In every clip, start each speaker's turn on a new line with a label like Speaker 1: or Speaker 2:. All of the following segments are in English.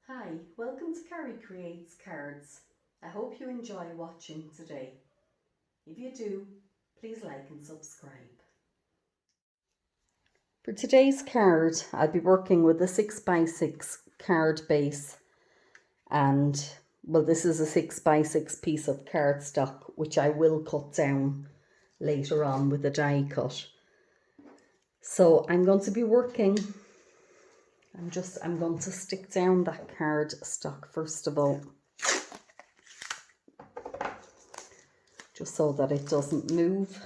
Speaker 1: Hi, welcome to Carrie Creates Cards. I hope you enjoy watching today. If you do, please like and subscribe. For today's card, I'll be working with a 6x6 card base, and well, this is a 6x6 piece of cardstock which I will cut down later on with a die cut. So I'm going to be working, I'm going to stick down that cardstock first of all, just so that it doesn't move.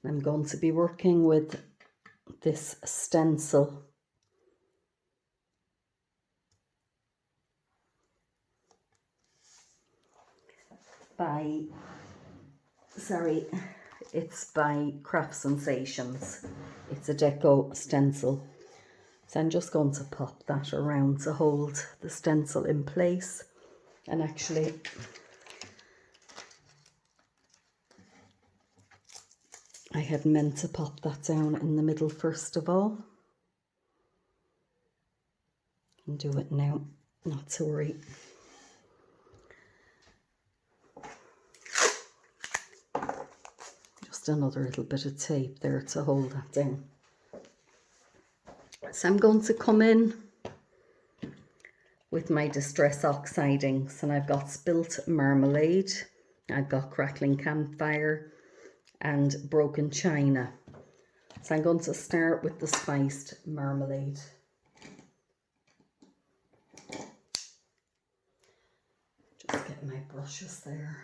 Speaker 1: I'm going to be working with this stencil. It's by Craft Sensations. It's a deco stencil. So I'm just going to pop that around to hold the stencil in place. And actually, I had meant to pop that down in the middle first of all. And do it now, not to worry. Just another little bit of tape there to hold that down. So I'm going to come in with my Distress Oxide inks, and I've got Spilt Marmalade, I've got Crackling Campfire and Broken China. So I'm going to start with the spiced marmalade. Just get my brushes there.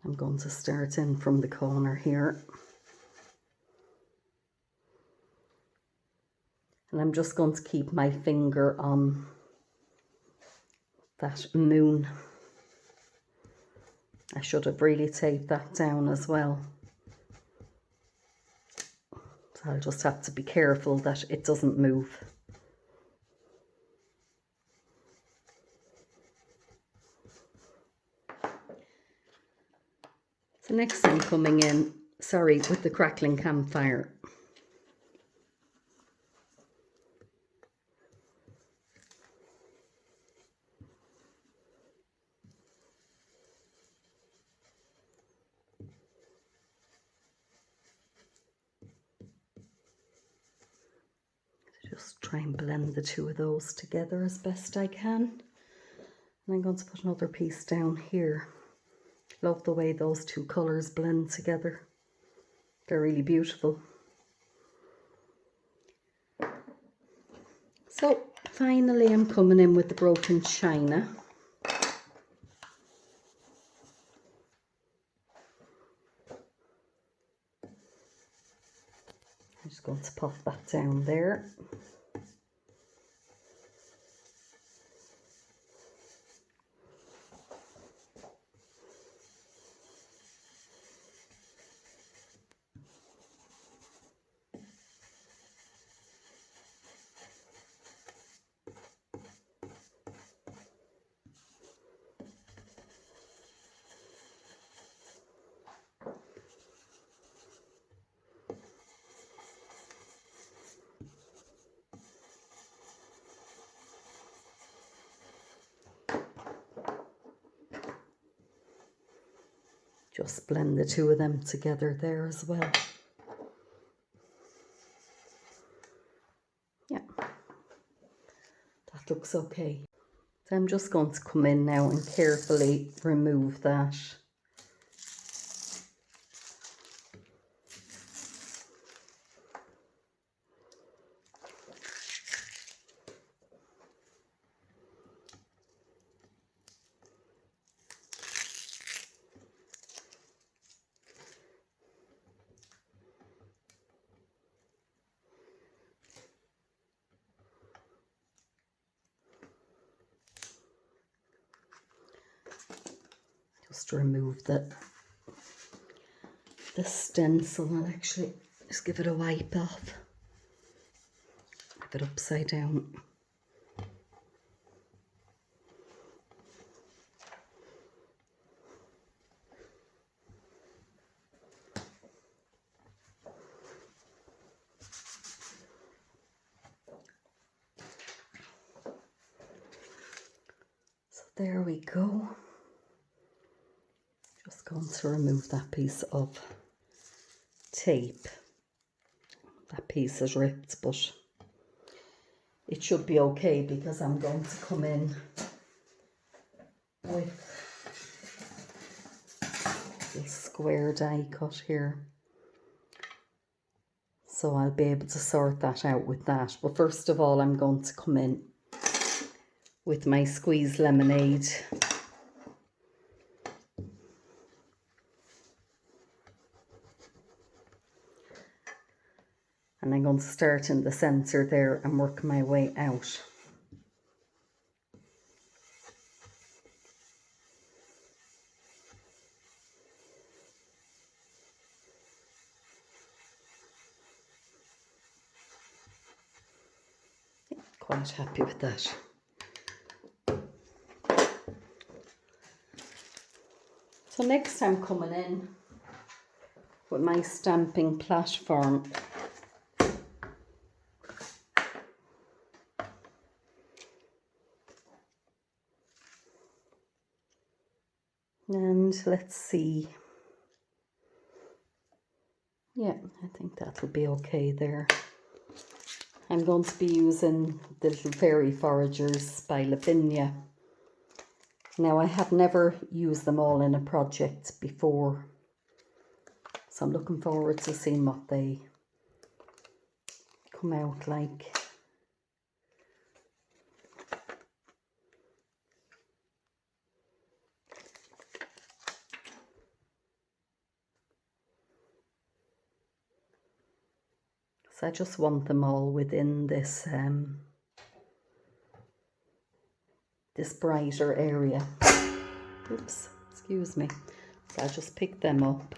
Speaker 1: I'm going to start in from the corner here. And I'm just going to keep my finger on that moon. I should have really taped that down as well. So I'll just have to be careful that it doesn't move. So next I'm coming in, with the Crackling Campfire. Just try and blend the two of those together as best I can. And I'm going to put another piece down here. Love the way those two colours blend together. They're really beautiful. So finally I'm coming in with the Broken China. I'm just going to pop that down there. Just blend the two of them together there as well. Yeah, that looks okay. So I'm just going to come in now and carefully remove that. Just remove the stencil and actually just give it a wipe off. Have it upside down. So there we go. Just going to remove that piece of tape. That piece is ripped, but it should be okay because I'm going to come in with this square die cut here. So I'll be able to sort that out with that. But first of all, I'm going to come in with my squeezed lemonade. And I'm going to start in the centre there and work my way out. Quite happy with that. So next I'm coming in with my stamping platform. And let's see. Yeah, I think that'll be okay there. I'm going to be using the little fairy foragers by Lavinia. Now I have never used them all in a project before, so I'm looking forward to seeing what they come out like. So I just want them all within this this brighter area. Oops, excuse me. So I just pick them up.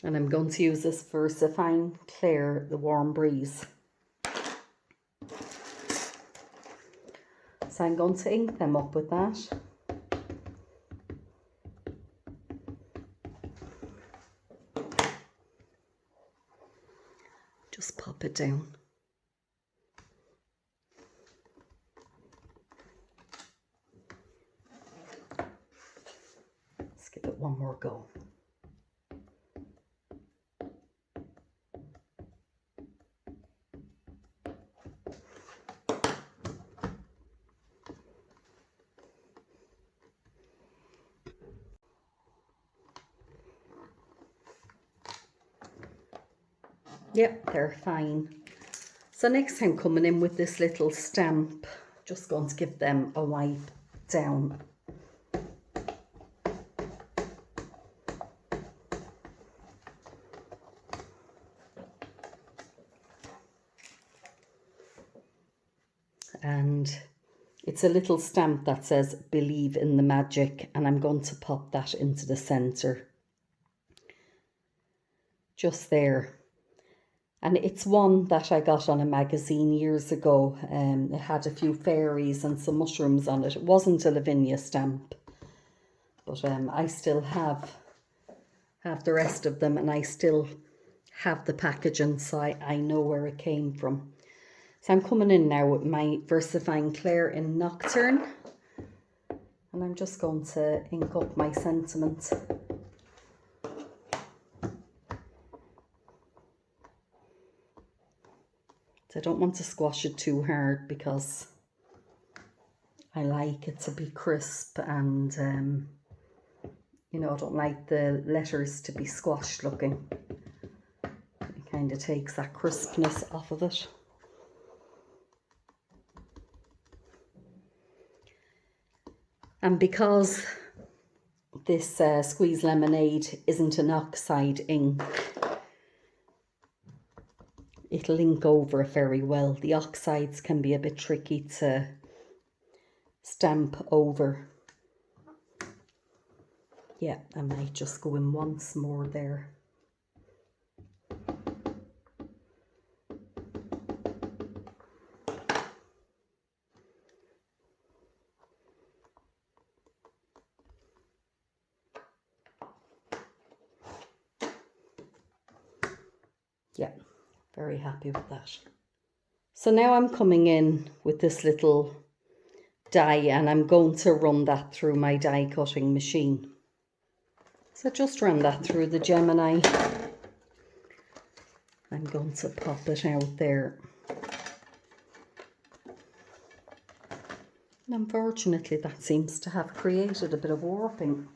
Speaker 1: And I'm going to use this Versafine Clair, the Warm Breeze. So I'm going to ink them up with that. Just pop it down. Let's give it one more go. Yep, they're fine. So next I'm coming in with this little stamp. Just going to give them a wipe down. And it's a little stamp that says "Believe in the Magic," and I'm going to pop that into the centre. Just there. And it's one that I got on a magazine years ago. It had a few fairies and some mushrooms on it. It wasn't a Lavinia stamp, but I still have the rest of them, and I still have the packaging, so I know where it came from. So I'm coming in now with my Versafine Clair in Nochturn, and I'm just going to ink up my sentiment. I don't want to squash it too hard because I like it to be crisp, and you know, I don't like the letters to be squashed looking. It kind of takes that crispness off of it. And because this squeezed lemonade isn't an oxide ink, it'll ink over it very well. The oxides can be a bit tricky to stamp over. Yeah, I might just go in once more there. Yeah, very happy with that. So now I'm coming in with this little die and I'm going to run that through my die cutting machine. So just run that through the Gemini. I'm going to pop it out there. And unfortunately that seems to have created a bit of warping.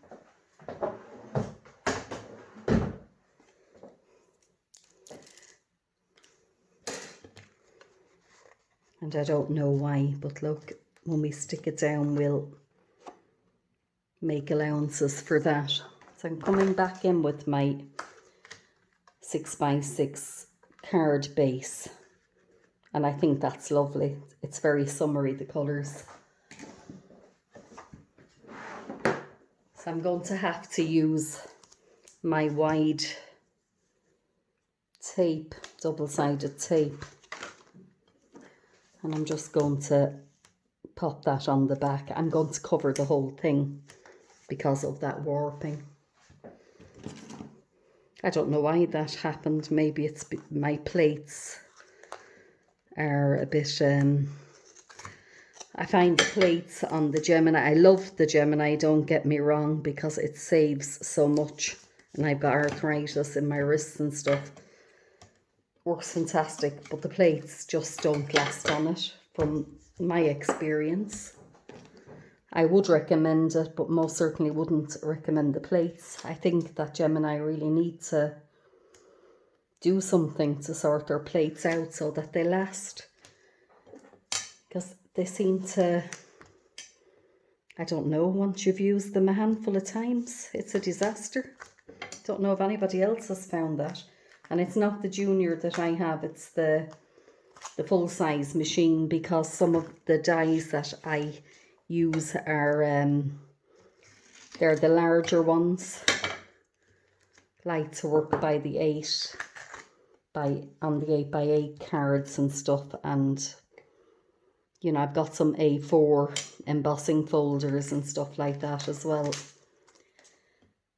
Speaker 1: And I don't know why, but look, when we stick it down, we'll make allowances for that. So I'm coming back in with my 6x6 card base. And I think that's lovely. It's very summery, the colours. So I'm going to have to use my wide tape, double-sided tape. And I'm just going to pop that on the back. I'm going to cover the whole thing because of that warping. I don't know why that happened. Maybe it's my plates are a bit... I find the plates on the Gemini... I love the Gemini, don't get me wrong, because it saves so much. And I've got arthritis in my wrists and stuff. Works fantastic, but the plates just don't last on it from my experience. I would recommend it, but most certainly wouldn't recommend the plates. I think that Gemini really need to do something to sort their plates out so that they last. Because they seem to, I don't know, once you've used them a handful of times, it's a disaster. Don't know if anybody else has found that. And it's not the junior that I have, it's the full-size machine, because some of the dies that I use are, they're the larger ones. Like to work by the 8 on the 8x8 cards and stuff, and you know, I've got some A4 embossing folders and stuff like that as well.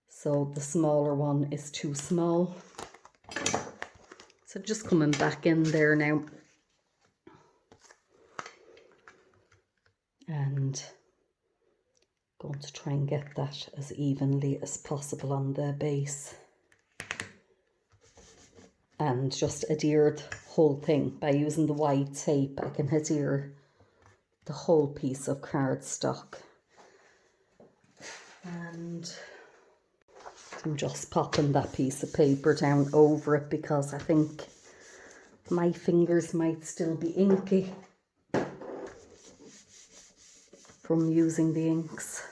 Speaker 1: So the smaller one is too small. So just coming back in there now. And going to try and get that as evenly as possible on the base. And just adhere the whole thing. By using the white tape, I can adhere the whole piece of cardstock. And I'm just popping that piece of paper down over it because I think my fingers might still be inky from using the inks.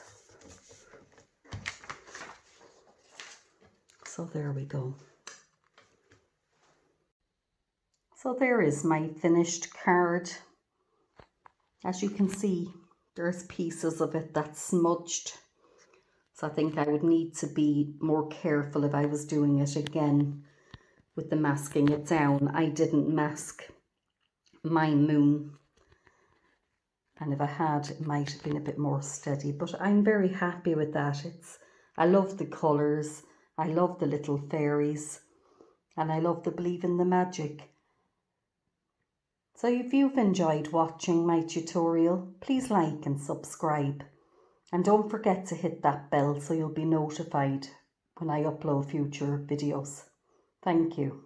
Speaker 1: So there we go. So there is my finished card. As you can see, there's pieces of it that's smudged. So I think I would need to be more careful if I was doing it again with the masking it down. I didn't mask my moon. And if I had, it might have been a bit more steady. But I'm very happy with that. I love the colours. I love the little fairies. And I love the believe in the magic. So if you've enjoyed watching my tutorial, please like and subscribe. And don't forget to hit that bell so you'll be notified when I upload future videos. Thank you.